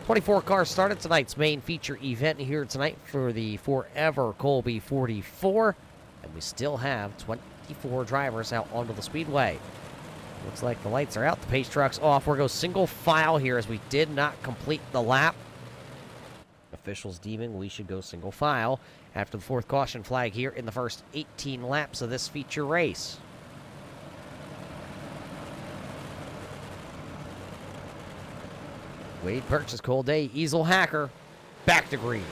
24 cars started tonight's main feature event here tonight for the 4EverKolbie 44. And we still have 24 drivers out onto the speedway. Looks like the lights are out, the pace truck's off. We're going single file here as we did not complete the lap. Officials deeming we should go single file after the fourth caution flag here in the first 18 laps of this feature race. Wade Purchase, Cole Day, Easel, Hacker, back to green.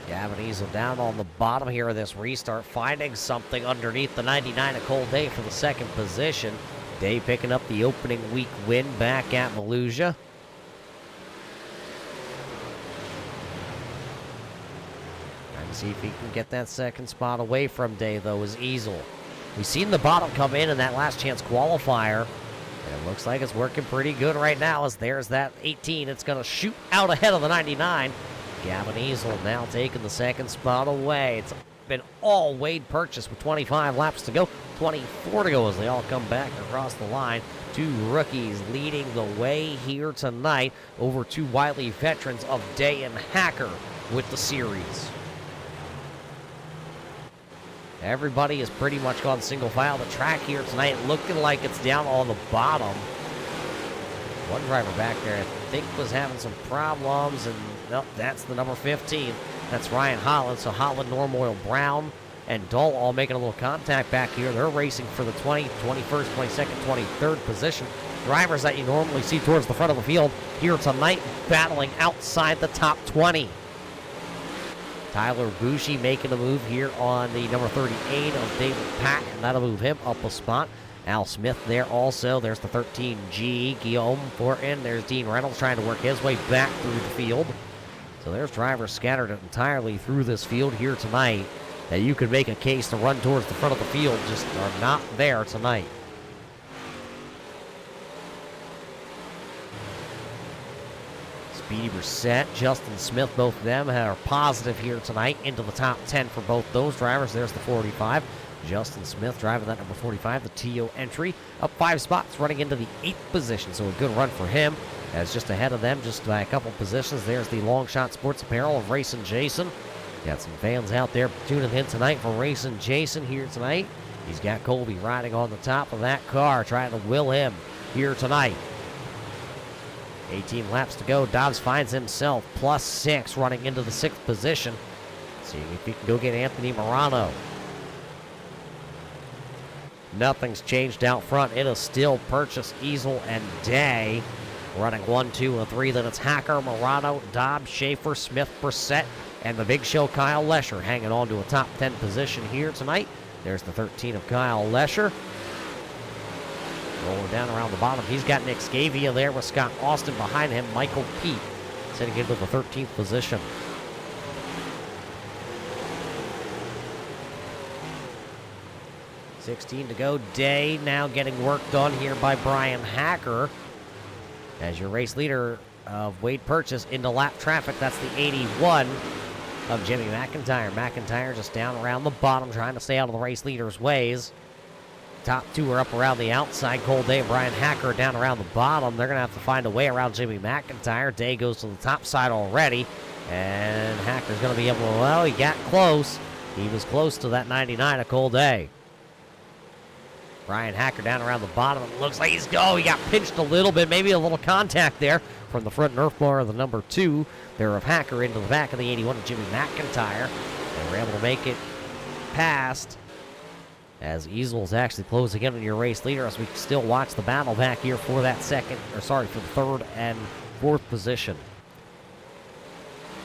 Gavin Easel down on the bottom here of this restart, finding something underneath the 99 of Cole Day for the second position. Day picking up the opening week win back at Volusia. Trying to see if he can get that second spot away from Day, though, is Easel. We've seen the bottom come in that last chance qualifier. And it looks like it's working pretty good right now as there's that 18. It's going to shoot out ahead of the 99. Gavin Easel now taking the second spot away. It's been all Wade Purchase with 25 laps to go, 24 to go as they all come back across the line. Two rookies leading the way here tonight over two wily veterans of Day and Hacker with the series. Everybody has pretty much gone single file. The track here tonight looking like it's down on the bottom. One driver back there I think was having some problems, and nope, that's the number 15. That's Ryan Holland. So Holland, Norm Oil, Brown, and Dull all making a little contact back here. They're racing for the 20, 21st, 22nd, 23rd position. Drivers that you normally see towards the front of the field here tonight battling outside the top 20. Tyler Bushi making a move here on the number 38 of David Pack, and that'll move him up a spot. Al Smith there also. There's the 13G. Guillaume Fortin. There's Dean Reynolds trying to work his way back through the field. So there's drivers scattered entirely through this field here tonight that you could make a case to run towards the front of the field, just are not there tonight. Speedy Brissett, Justin Smith, both of them are positive here tonight into the top 10 for both those drivers. There's the 45. Justin Smith driving that number 45, the TO entry, up 5 spots, running into the 8th position. So a good run for him, as just ahead of them, just by a couple positions. There's the Long Shot Sports Apparel of Racing Jason. Got some fans out there tuning in tonight for Racing Jason here tonight. He's got Kolbie riding on the top of that car, trying to will him here tonight. 18 laps to go. Dobbs finds himself +6, running into the 6th position. Seeing if he can go get Anthony Morano. Nothing's changed out front. It is still Purchase, Easel, and Day. Running 1, 2, and 3. Then it's Hacker, Morano, Dobbs, Schaefer, Smith, Brissett, and the big show Kyle Lesher hanging on to a top 10 position here tonight. There's the 13 of Kyle Lesher. Rolling down around the bottom. He's got Nick Scavia there with Scott Austin behind him. Michael Pete sitting into the 13th position. $16 to go. Day now getting worked on here by Brian Hacker. As your race leader of Wade Purchase into lap traffic, that's the 81. of Jimmy McIntyre. McIntyre just down around the bottom, trying to stay out of the race leader's ways. Top two are up around the outside. Cole Day and Brian Hacker down around the bottom. They're going to have to find a way around Jimmy McIntyre. Day goes to the top side already. And Hacker's going to be able to, well, he got close. He was close to that 99 of Cole Day. Brian Hacker down around the bottom. It looks like he got pinched a little bit. Maybe a little contact there from the front Nerf bar of the number 2 there of Hacker into the back of the 81 of Jimmy McIntyre. They were able to make it past as Easel's actually closing in on your race leader as we still watch the battle back here for that for the third and fourth position.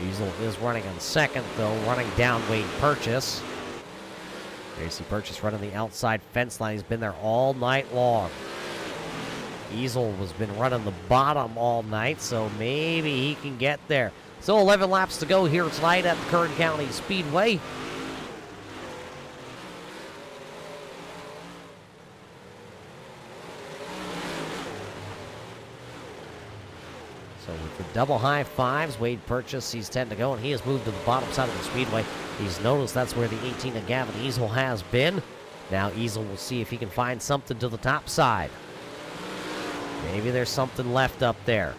Easel is running on second, though, running down Wade Purchase. JC Purchase running the outside fence line. He's been there all night long. Easel has been running the bottom all night, so maybe he can get there. So 11 laps to go here tonight at the Kern County Speedway. So with the double high fives, Wade Purchase sees 10 to go, and he has moved to the bottom side of the speedway. He's noticed that's where the 18 of Gavin Easel has been. Now Easel will see if he can find something to the top side. Maybe there's something left up there.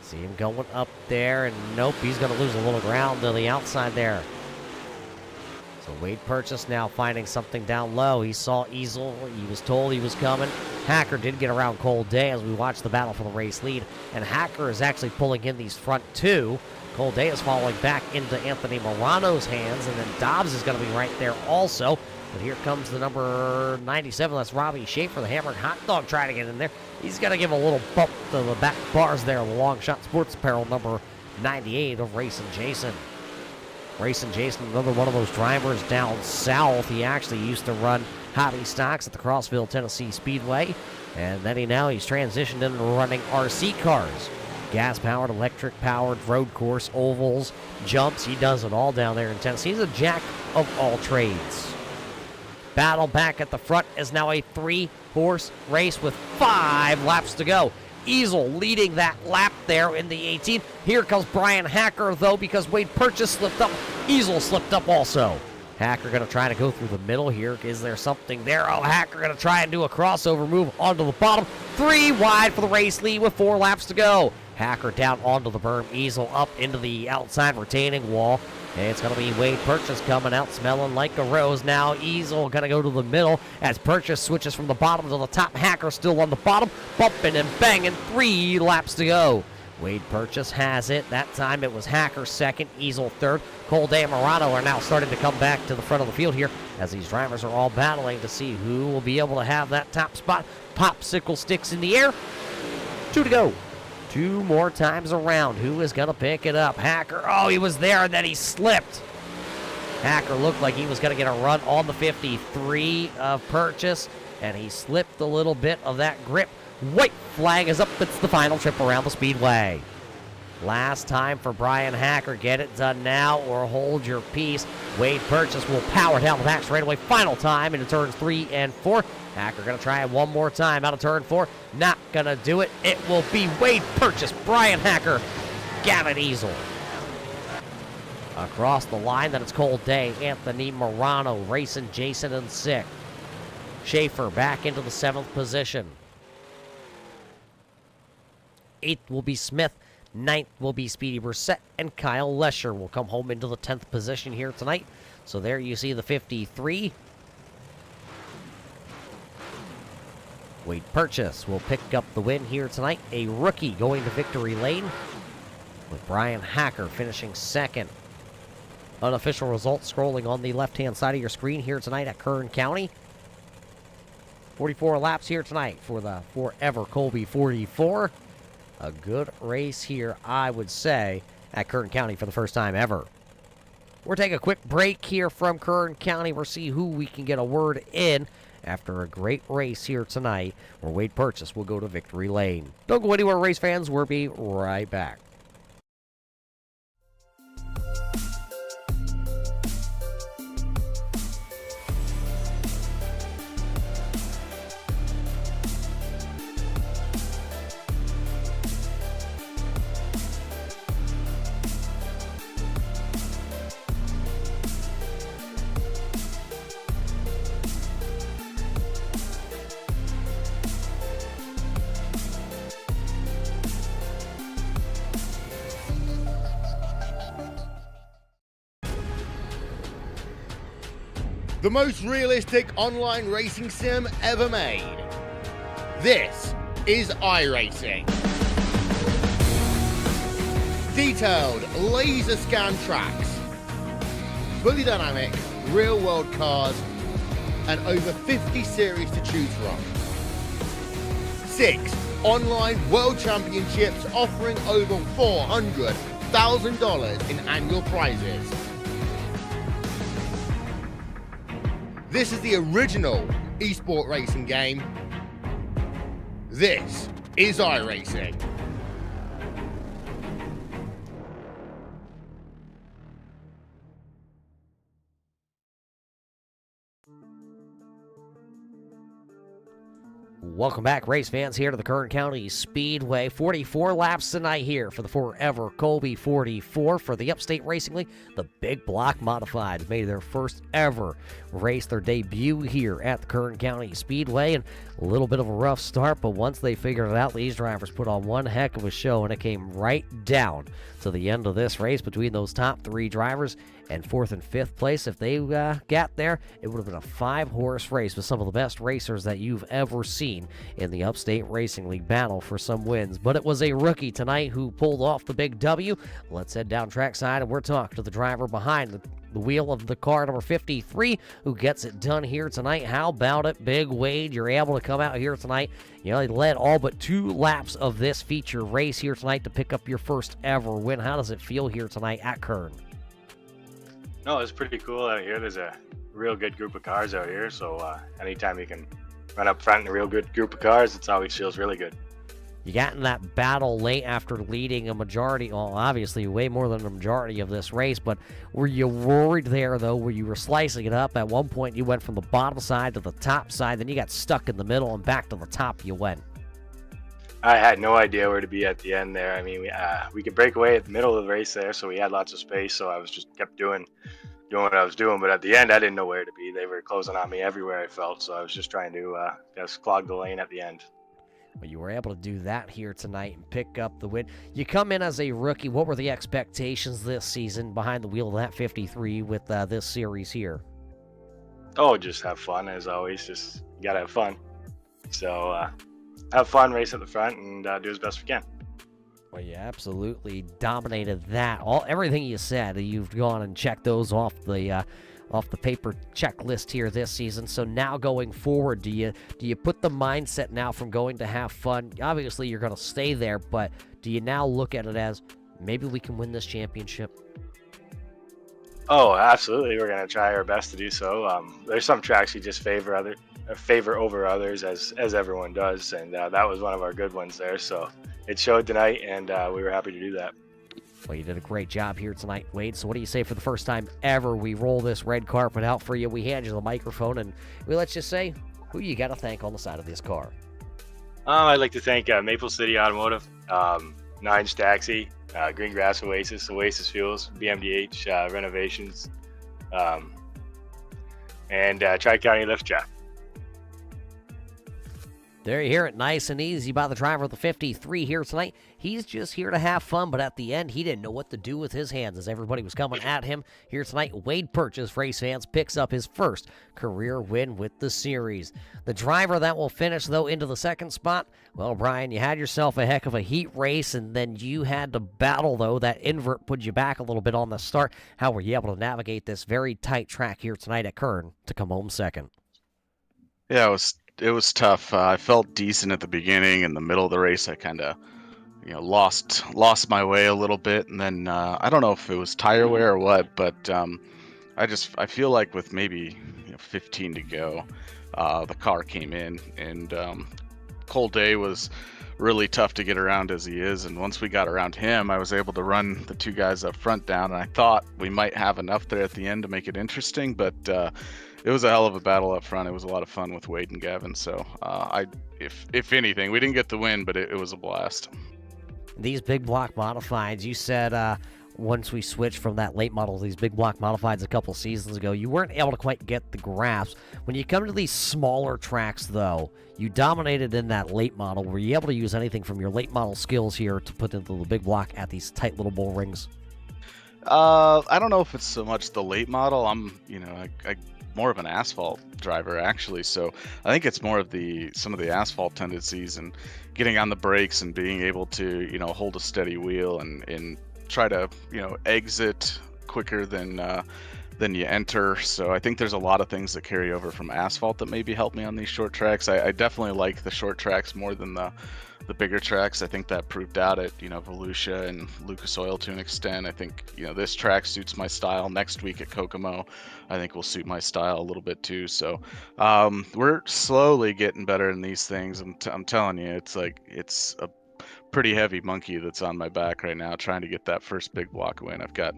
See him going up there, and nope, he's going to lose a little ground to the outside there. So Wade Purchase now finding something down low. He saw Easel. He was told he was coming. Hacker did get around Cole Day as we watch the battle for the race lead. And Hacker is actually pulling in these front two. Cole Day is falling back into Anthony Morano's hands. And then Dobbs is going to be right there also. But here comes the number 97. That's Robbie Schaefer, the Hammered Hot Dog, trying to get in there. He's going to give a little bump to the back bars there. The Long Shot Sports Apparel, number 98 of Racing Jason. Racing Jason, another one of those drivers down south. He actually used to run hobby stocks at the Crossville, Tennessee Speedway. And then he's transitioned into running RC cars. Gas-powered, electric-powered, road course, ovals, jumps. He does it all down there in Tennessee. He's a jack of all trades. Battle back at the front is now a 3-horse race with 5 laps to go. Easel leading that lap there in the 18. Here comes Brian Hacker, though, because Wade Purchase slipped up. Easel slipped up also. Hacker going to try to go through the middle here. Is there something there? Oh, Hacker going to try and do a crossover move onto the bottom. 3 wide for the race lead with 4 laps to go. Hacker down onto the berm. Easel up into the outside retaining wall. And it's going to be Wade Purchase coming out smelling like a rose. Now Easel going to go to the middle as Purchase switches from the bottom to the top. Hacker still on the bottom, bumping and banging. 3 laps to go. Wade Purchase has it. That time it was Hacker second, Easel third. Cole Day and Morano are now starting to come back to the front of the field here as these drivers are all battling to see who will be able to have that top spot. Popsicle sticks in the air. 2 to go. 2 more times around. Who is going to pick it up? Hacker. Oh, he was there, and then he slipped. Hacker looked like he was going to get a run on the 53 of Purchase, and he slipped a little bit of that grip. White flag is up. It's the final trip around the speedway. Last time for Brian Hacker. Get it done now or hold your peace. Wade Purchase will power down the back straightaway. Final time into turns 3 and 4. Hacker going to try it one more time out of turn 4. Not going to do it. It will be Wade Purchase, Brian Hacker, Gavin Easel. Across the line, then it's Cole Day, Anthony Morano, Racing Jason in 6th. Schaefer back into the 7th position. 8th will be Smith. 9th will be Speedy Brissett, and Kyle Lesher will come home into the 10th position here tonight. So there you see the 53. Wade Purchase will pick up the win here tonight. A rookie going to victory lane with Brian Hacker finishing second. Unofficial results scrolling on the left-hand side of your screen here tonight at Kern County. 44 laps here tonight for the 4EverKolbie 44. A good race here, I would say, at Kern County for the first time ever. We're taking a quick break here from Kern County. We'll see who we can get a word in after a great race here tonight, where Wade Purchase will go to victory lane. Don't go anywhere, race fans. We'll be right back.
the most realistic online racing sim ever made. This is iRacing. Detailed laser scan tracks, fully dynamic real world cars, and over 50 series to choose from. 6 online world championships offering over $400,000 in annual prizes. This is the original esport racing game. This is iRacing.
Welcome back, race fans, here to the Kern County Speedway. 44 laps tonight here for the 4EverKolbie 44 for the Upstate Racing League. The Big Block Modified made their first ever race, their debut here at the Kern County Speedway. And a little bit of a rough start, but once they figured it out, these drivers put on one heck of a show, and it came right down to the end of this race between those top 3 drivers. And 4th and 5th place, if they got there, it would have been a 5-horse race with some of the best racers that you've ever seen in the Upstate Racing League battle for some wins. But it was a rookie tonight who pulled off the big W. Let's head down trackside, and we're talking to the driver behind the wheel of the car, number 53, who gets it done here tonight. How about it, Big Wade? You're able to come out here tonight. You know, they led all but 2 laps of this feature race here tonight to pick up your first ever win. How does it feel here tonight at Kern?
No, it's pretty cool out here. There's a real good group of cars out here, so anytime you can run up front in a real good group of cars, it always feels really good.
You got in that battle late after leading a majority, well, obviously way more than a majority of this race, but were you worried there, though, where you were slicing it up? At one point, you went from the bottom side to the top side, then you got stuck in the middle, and back to the top you went.
I had no idea where to be at the end there. I mean, we could break away at the middle of the race there, so we had lots of space, so I was just kept doing what I was doing, but at the end, I didn't know where to be. They were closing on me everywhere, I felt, so I was just trying to just clog the lane at the end.
Well, you were able to do that here tonight and pick up the win. You come in as a rookie. What were the expectations this season behind the wheel of that 53 with this series here?
Oh, just have fun, as always. Just you gotta have fun. So have fun, race at the front, and do as best we can.
Well, you absolutely dominated that. Everything you said, you've gone and checked those off the paper checklist here this season. So now going forward, do you put the mindset now from going to have fun? Obviously, you're going to stay there, but do you now look at it as maybe we can win this championship?
Oh, absolutely. We're going to try our best to do so. There's some tracks you just favor over others, as everyone does, and that was one of our good ones there. So it showed tonight, and we were happy to do that.
Well, you did a great job here tonight, Wade. So what do you say for the first time ever we roll this red carpet out for you? We hand you the microphone, and we let you say who you got to thank on the side of this car.
I'd like to thank Maple City Automotive, Nines Taxi, Green Grass Oasis, Oasis Fuels, BMDH Renovations, and Tri-County Lift Jack.
There you hear it, nice and easy by the driver of the 53 here tonight. He's just here to have fun, but at the end, he didn't know what to do with his hands as everybody was coming at him here tonight. Wade Purchase, race fans, picks up his first career win with the series. The driver that will finish, though, into the second spot, well, Brian, you had yourself a heck of a heat race, and then you had to battle, though. That invert put you back a little bit on the start. How were you able to navigate this very tight track here tonight at Kern to come home second?
Yeah, it was tough. I felt decent at the beginning. In the middle of the race, I kind of, lost my way a little bit, and then I don't know if it was tire wear or what, but I feel like with maybe 15 to go, the car came in, and Cole Day was really tough to get around as he is, and once we got around him, I was able to run the 2 guys up front down, and I thought we might have enough there at the end to make it interesting, but it was a hell of a battle up front. It was a lot of fun with Wade and Gavin. So if anything, we didn't get the win, but it was a blast.
These big block modifieds, you said once we switched from that late model to these big block modifieds a couple seasons ago, you weren't able to quite get the grasp. When you come to these smaller tracks, though, you dominated in that late model. Were you able to use anything from your late model skills here to put into the big block at these tight little bull rings?
I don't know if it's so much the late model. I more of an asphalt driver actually. So I think it's more of some of the asphalt tendencies and getting on the brakes and being able to, hold a steady wheel and try to, exit quicker than you enter. So I think there's a lot of things that carry over from asphalt that maybe help me on these short tracks. I definitely like the short tracks more than the bigger tracks. I think that proved out at, Volusia and Lucas Oil to an extent. I think, this track suits my style. Next week at Kokomo, I think will suit my style a little bit too. So we're slowly getting better in these things. I'm telling you, it's a pretty heavy monkey that's on my back right now, trying to get that first big block win. I've got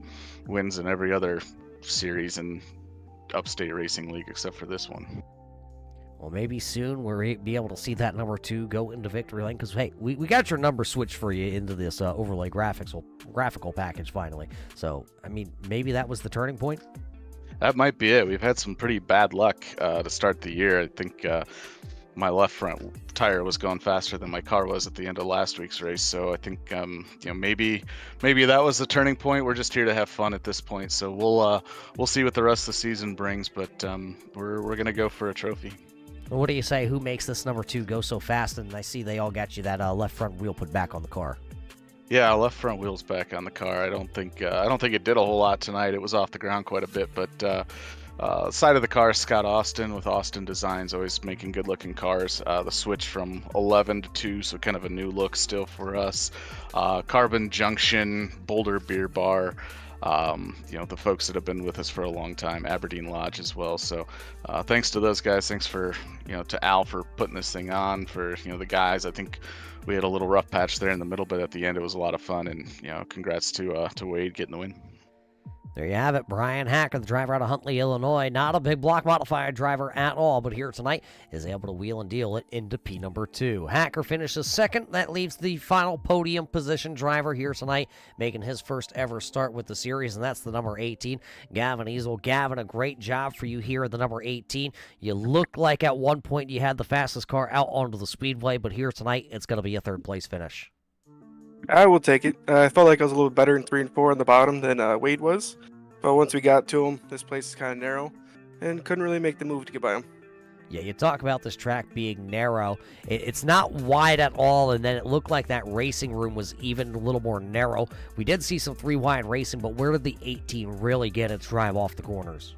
wins in every other series in Upstate Racing League except for this one.
Well, maybe soon we'll be able to see that number 2 go into victory lane, because, hey, we got your number switched for you into this overlay graphical package finally. So, I mean, maybe that was the turning point?
That might be it. We've had some pretty bad luck to start the year. I think my left front tire was going faster than my car was at the end of last week's race. So I think, maybe that was the turning point. We're just here to have fun at this point. So we'll see what the rest of the season brings, but we're going to go for a trophy.
Well, what do you say? Who makes this number 2 go so fast? And I see they all got you that left front wheel put back on the car.
Yeah, left front wheel's back on the car. I don't think it did a whole lot tonight. It was off the ground quite a bit, but side of the car, Scott Austin with Austin Designs, always making good looking cars. The switch from 11 to 2, so kind of a new look still for us. Carbon Junction, Boulder Beer Bar. The folks that have been with us for a long time, Aberdeen Lodge as well. So thanks to those guys. Thanks for, to Al for putting this thing on, for, the guys. I think we had a little rough patch there in the middle, but at the end it was a lot of fun. And, congrats to Wade getting the win.
There you have it. Brian Hacker, the driver out of Huntley, Illinois. Not a big block modifier driver at all, but here tonight is able to wheel and deal it into P number 2. Hacker finishes second. That leaves the final podium position driver here tonight, making his first ever start with the series, and that's the number 18, Gavin Easel. Gavin, a great job for you here at the number 18. You looked like at one point you had the fastest car out onto the speedway, but here tonight it's going to be a third-place finish.
I will take it. I felt like I was a little better in 3 and 4 on the bottom than Wade was. But once we got to him, this place is kind of narrow and couldn't really make the move to get by him.
Yeah, you talk about this track being narrow. It's not wide at all, and then it looked like that racing room was even a little more narrow. We did see some 3-wide racing, but where did the 18 really get its drive off the corners?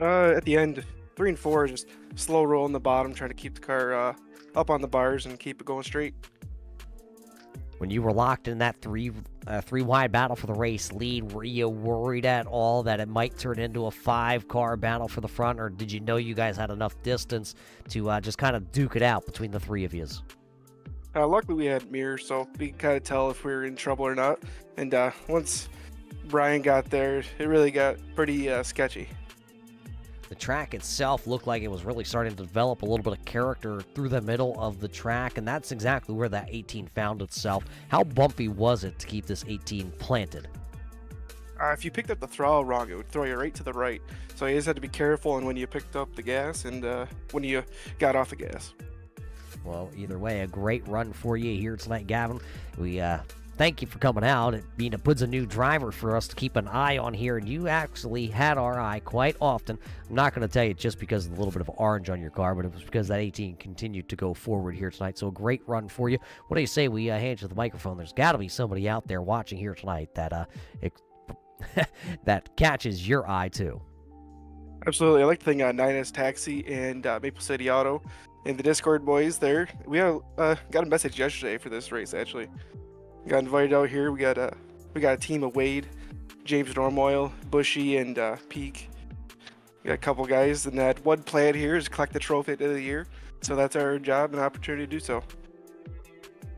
At the end, 3 and 4, just slow roll in the bottom, trying to keep the car up on the bars and keep it going straight.
When you were locked in that three-wide battle for the race lead, were you worried at all that it might turn into a 5-car battle for the front, or did you know you guys had enough distance to just kind of duke it out between the 3 of you?
Luckily, we had mirrors, so we could kind of tell if we were in trouble or not. And once Brian got there, it really got pretty sketchy.
The track itself looked like it was really starting to develop a little bit of character through the middle of the track, and that's exactly where that 18 found itself. How bumpy was it to keep this 18 planted?
If you picked up the throttle wrong, it would throw you right to the right. So you just had to be careful and when you picked up the gas and when you got off the gas.
Well, either way, a great run for you here tonight, Gavin. We thank you for coming out. It puts a new driver for us to keep an eye on here, and you actually had our eye quite often. I'm not going to tell you just because of the little bit of orange on your car, but it was because that 18 continued to go forward here tonight. So a great run for you. What do you say we hand you the microphone? There's got to be somebody out there watching here tonight that that catches your eye too.
Absolutely. I like the thing 9S Taxi and Maple City Auto and the Discord boys there. We got a message yesterday for this race, actually. Got invited out here. We got a team of Wade, James Normoyle, Bushy, and Peak. We got a couple guys, and that one plan here is collect the trophy at the end of the year. So that's our job and opportunity to do so.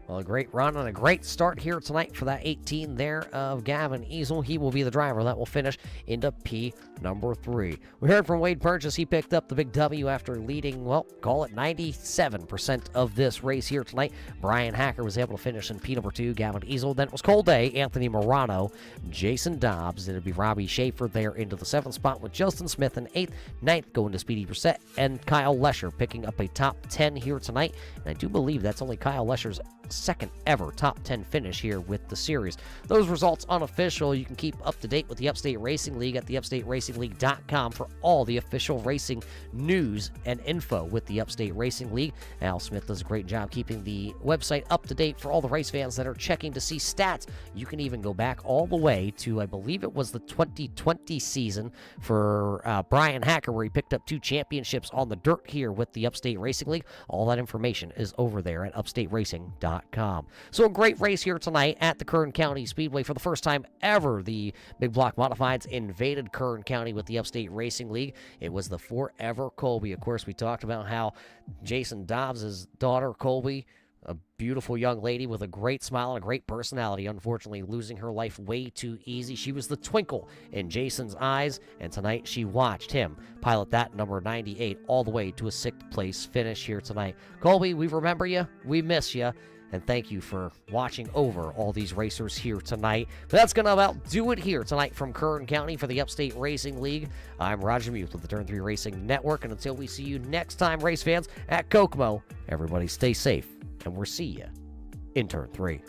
Well, a great run and a great start here tonight for that 18 there of Gavin Easel. He will be the driver that will finish into P number 3. We heard from Wade Purchase. He picked up the big W after leading, well, call it 97% of this race here tonight. Brian Hacker was able to finish in P number 2. Gavin Easel. Then it was Cole Day, Anthony Morano, Jason Dobbs. It'll be Robbie Schaefer there into the 7th spot with Justin Smith in 8th. 9th going to Speedy Brissett and Kyle Lesher picking up a top 10 here tonight. And I do believe that's only Kyle Lesher's second ever top 10 finish here with the series. Those results unofficial. You can keep up to date with the Upstate Racing League at theupstateracingleague.com for all the official racing news and info with the Upstate Racing League. Al Smith does a great job keeping the website up to date for all the race fans that are checking to see stats. You can even go back all the way to, I believe it was the 2020 season for Brian Hacker, where he picked up 2 championships on the dirt here with the Upstate Racing League. All that information is over there at upstateracing.com. So a great race here tonight at the Kern County Speedway. For the first time ever, the Big Block Modifieds invaded Kern County with the Upstate Racing League. It was the 4EverKolbie. Of course, we talked about how Jason Dobbs' daughter, Colby, a beautiful young lady with a great smile and a great personality, unfortunately losing her life way too easy. She was the twinkle in Jason's eyes, and tonight she watched him pilot that number 98 all the way to a 6th place finish here tonight. Colby, we remember you, we miss you, and thank you for watching over all these racers here tonight. But that's going to about do it here tonight from Kern County for the Upstate Racing League. I'm Roger Muth with the Turn 3 Racing Network, and until we see you next time, race fans, at Kokomo, everybody stay safe, and we'll see you in Turn 3.